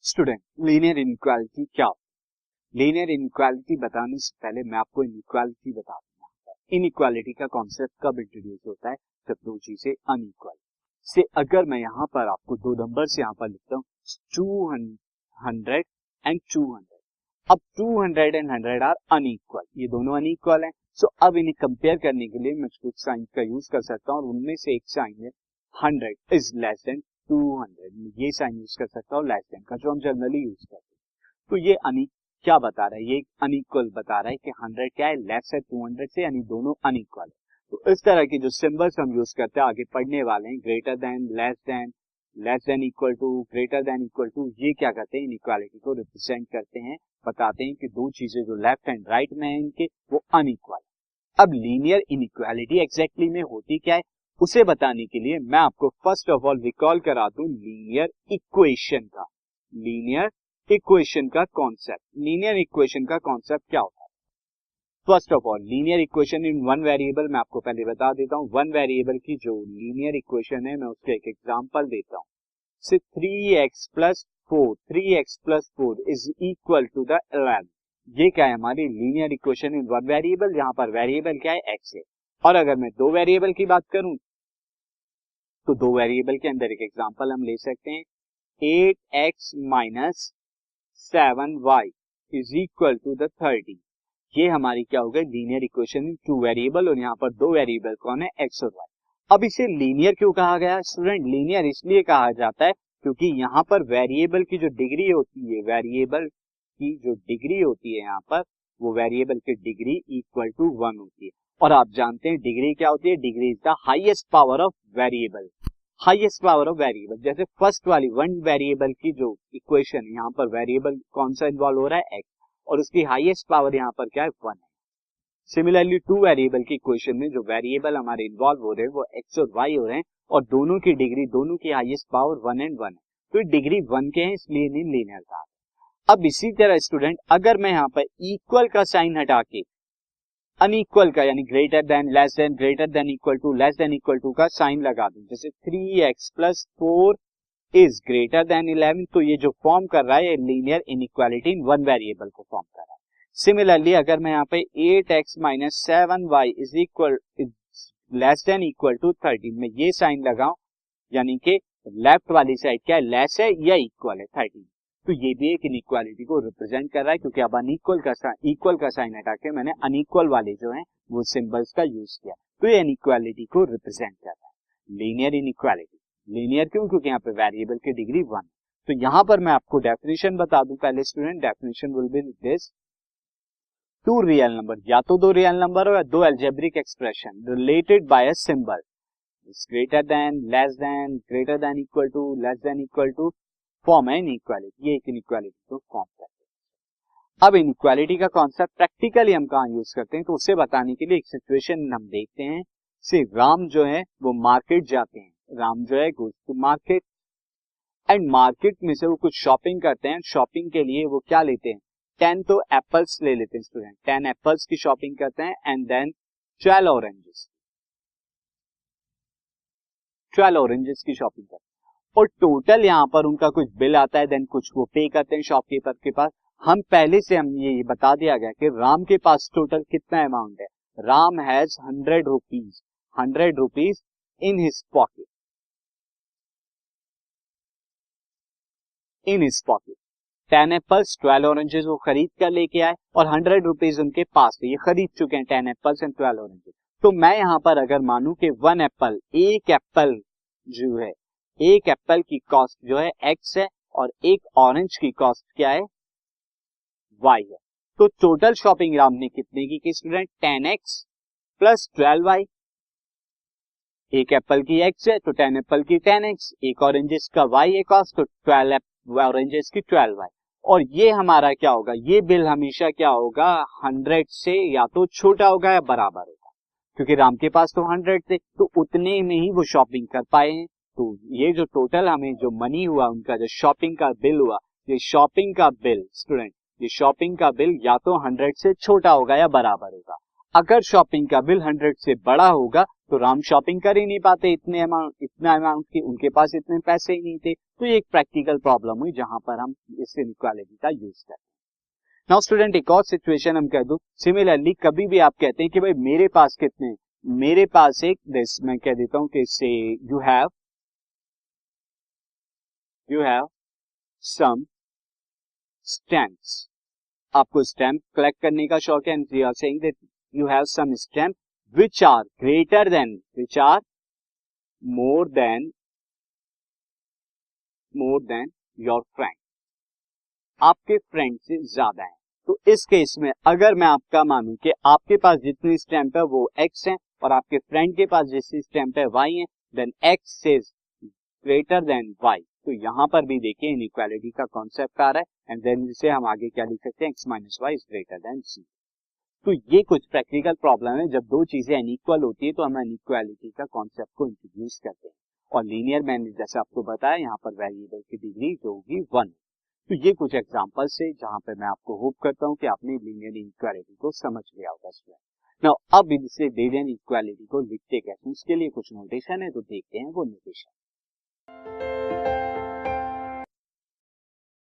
Student, linear inequality क्या होता है? लीनियर इनइक्वालिटी बताने से पहले मैं आपको इनइक्वालिटी बता दूंगा। इनइक्वालिटी का कॉन्सेप्ट कब इंट्रोड्यूस होता है? जब दो चीजें अनइक्वल से। अगर मैं यहाँ पर आपको दो नंबर से यहाँ पर लिखता हूँ 200 एंड 200, अब 200 एंड 100 आर अनइक्वल, ये दोनों अनइक्वल हैं। सो अब इन्हें कंपेयर करने के लिए मैं कुछ साइन का यूज कर सकता हूँ और उनमें से एक साइन है 100 इज लेस देन 200, ये साइन यूज कर सकता हूँ लेस देन का, जो हम जनरली यूज करते हैं। तो ये क्या बता रहा है? ये अनइक्वल बता रहा है कि 100 क्या है, लेस है 200 से, यानी दोनों अनइक्वल है। तो इस तरह की जो सिंबल्स हम यूज करते हैं आगे पढ़ने वाले हैं, greater than, less than equal to, greater than equal to, ये क्या करते हैं? इनइक्वालिटी को रिप्रेजेंट करते हैं, बताते हैं कि दो चीजें जो लेफ्ट एंड राइट में है इनके, वो अनइक्वल है। अब लीनियर इनइक्वालिटी एग्जैक्टली में होती क्या है, उसे बताने के लिए मैं आपको फर्स्ट ऑफ ऑल रिकॉल करा दूं लीनियर इक्वेशन का कॉन्सेप्ट। लीनियर इक्वेशन का कॉन्सेप्ट क्या होता है? First of all, linear equation in one variable, मैं आपको पहले बता देता हूं। वन वेरिएबल की जो लीनियर इक्वेशन है, मैं उसका एक एग्जांपल देता हूं। Say 3x plus 4 is equal to the 11, ये क्या है? हमारी linear equation in one variable. यहाँ पर वेरिएबल क्या है? x है। और अगर मैं दो वेरिएबल की बात करूं तो दो वेरिएबल के अंदर एक एग्जांपल हम ले सकते हैं, 8x minus 7y is equal to the 30। ये हमारी क्या हो गई? Linear equation in two variable, और यहाँ पर दो वेरिएबल कौन है? x और y। अब इसे लीनियर क्यों कहा गया स्टूडेंट? लीनियर इसलिए कहा जाता है क्योंकि यहाँ पर वेरिएबल की जो डिग्री होती है, यहाँ पर वो वेरिएबल की डिग्री इक्वल टू 1 होती है। और आप जानते हैं डिग्री क्या होती है? Degree is the highest power of variable. जैसे फर्स्ट वाली वन वेरिएबल की जो इक्वेशन है, यहाँ पर वेरिएबल कौन सा इन्वॉल्व हो रहा है? x, और उसकी हाईएस्ट पावर यहाँ पर क्या है? 1 है। सिमिलरली टू वेरिएबल की इक्वेशन में जो वेरिएबल हमारे इन्वॉल्व हो रहे हैं वो x और y हो रहे हैं, और दोनों की डिग्री, दोनों की हाईएस्ट पावर 1 एंड 1 है। तो डिग्री 1 के हैं, इसलिए इन्हें लीनियर कहा। अब इसी तरह स्टूडेंट, अगर मैं यहाँ पर इक्वल का साइन हटा के अनइक्वल का, यानी greater than, less than, greater than equal to, less than equal to का साइन लगा दूं, जैसे 3x plus 4 is greater then 11, तो ये जो फॉर्म कर रहा है ये linear inequality in one variable को फॉर्म कर रहा है। सिमिलरली अगर मैं यहाँ पे 8x minus 7y is less than equal to 13 में ये साइन लगाऊं, यानी कि लेफ्ट वाली साइड क्या है? लेस है या इक्वल है 13, तो ये भी एक इनइक्वालिटी को रिप्रेजेंट कर रहा है, क्योंकि अब इक्वल का साइन हटा के मैंने अनइक्वल वाले जो हैं वो सिंबल्स का यूज किया, तो ये इनइक्वालिटी को रिप्रेजेंट कर रहा है। लीनियर इनइक्वालिटी, लीनियर क्यों? क्योंकि यहाँ पे वेरिएबल की डिग्री 1। तो यहाँ पर मैं आपको डेफिनेशन बता दूं पहले student. Definition will be this: two real number, या तो दो रियल नंबर हो या दो algebraic expression related by a symbol greater than, less than, greater than equal to, less than equal to, form है इनइक्वालिटी। ये एक इनइक्वालिटी को फॉर्म करते हैं। अब इनइक्वालिटी का कॉन्सेप्ट प्रैक्टिकली हम कहाँ यूज करते हैं, तो उसे बताने के लिए एक सिचुएशन हम देखते हैं। से राम जो है वो मार्केट जाते हैं, राम जो है goes to market, and market में से वो कुछ शॉपिंग करते हैं। शॉपिंग के लिए वो क्या लेते हैं? 10 तो एप्पल्स ले लेते हैं स्टूडेंट, 10 एप्पल्स की शॉपिंग करते हैं, एंड देन 12 ऑरेंजेस की शॉपिंग करते हैं, और टोटल यहाँ पर उनका कुछ बिल आता है, देन कुछ वो पे करते हैं शॉपकीपर के पास। हम पहले से हम ये बता दिया गया कि राम के पास टोटल कितना अमाउंट है। Ram has 100 rupees in his pocket, 10 apples, 12 oranges वो खरीद कर लेके आए, और 100 रुपीज उनके पास थे, ये खरीद चुके हैं 10 एप्पल्स एंड 12 ऑरेंजेस। तो मैं यहाँ पर अगर मानूं कि एक एप्पल की कॉस्ट जो है x है, और एक ऑरेंज की कॉस्ट क्या है? y है। तो टोटल शॉपिंग राम ने कितने की स्टूडेंट? 10x plus 12y। एक एप्पल की x है तो 10 एप्पल की 10x, एक ऑरेंजेस का y है कॉस्ट, तो 12 ऑरेंजेस की 12y। और ये हमारा क्या होगा? ये बिल हमेशा क्या होगा? 100 से या तो छोटा होगा या बराबर होगा, क्योंकि राम के पास तो 100 थे, तो उतने में ही वो शॉपिंग कर पाए हैं। तो ये जो टोटल हमें जो मनी हुआ, उनका जो शॉपिंग का बिल हुआ, ये शॉपिंग का बिल स्टूडेंट, ये शॉपिंग का बिल या तो 100 से छोटा होगा या बराबर होगा। अगर शॉपिंग का बिल 100 से बड़ा होगा तो राम शॉपिंग कर ही नहीं पाते इतना अमाउंट की, उनके पास इतने पैसे ही नहीं थे। तो ये एक प्रैक्टिकल प्रॉब्लम हुई जहां पर हम इस इनइक्वालिटी का यूज करते हैं। नाउ स्टूडेंट, एक और सिचुएशन हम कह दो, सिमिलरली कभी भी आप कहते हैं कि भाई मेरे पास कितने, मेरे पास एक दिस, मैं कह देता हूं कि say you have some stamps, आपको स्टैम्प कलेक्ट करने का शौक है, and you are saying that you have some stamp which are greater than, which are more than your friend, आपके फ्रेंड से ज्यादा है। तो इस केस में अगर मैं आपका मानूं कि आपके पास जितनी स्टैम्प है वो x है और आपके फ्रेंड के पास जितनी स्टैम्प है y है, then x is greater than y। तो यहां पर भी देखिए इनइक्वालिटी का कॉन्सेप्ट आ रहा है, एंड देन इसे हम आगे क्या लिख सकते हैं, x minus y is greater than c। तो ये कुछ प्रैक्टिकल प्रॉब्लम है, जब दो चीजें अनइक्वल होती है तो हम इनइक्वालिटी का कॉन्सेप्ट को इंट्रोड्यूस करते हैं। और लीनियर मैंने जैसे आपको बताया, यहाँ पर वेरिएबल की डिग्री जो होगी 1। तो ये कुछ एग्जांपल्स है जहां पर मैं आपको होप करता हूं कि आपने लीनियर इनइक्वालिटी को समझ लिया होगा स्टूडेंट। नाउ अब इनसे लीनियर इनइक्वालिटी को लिखते कैसे, उसके लिए कुछ नोटेशन है, तो देखते हैं वो नोटेशन।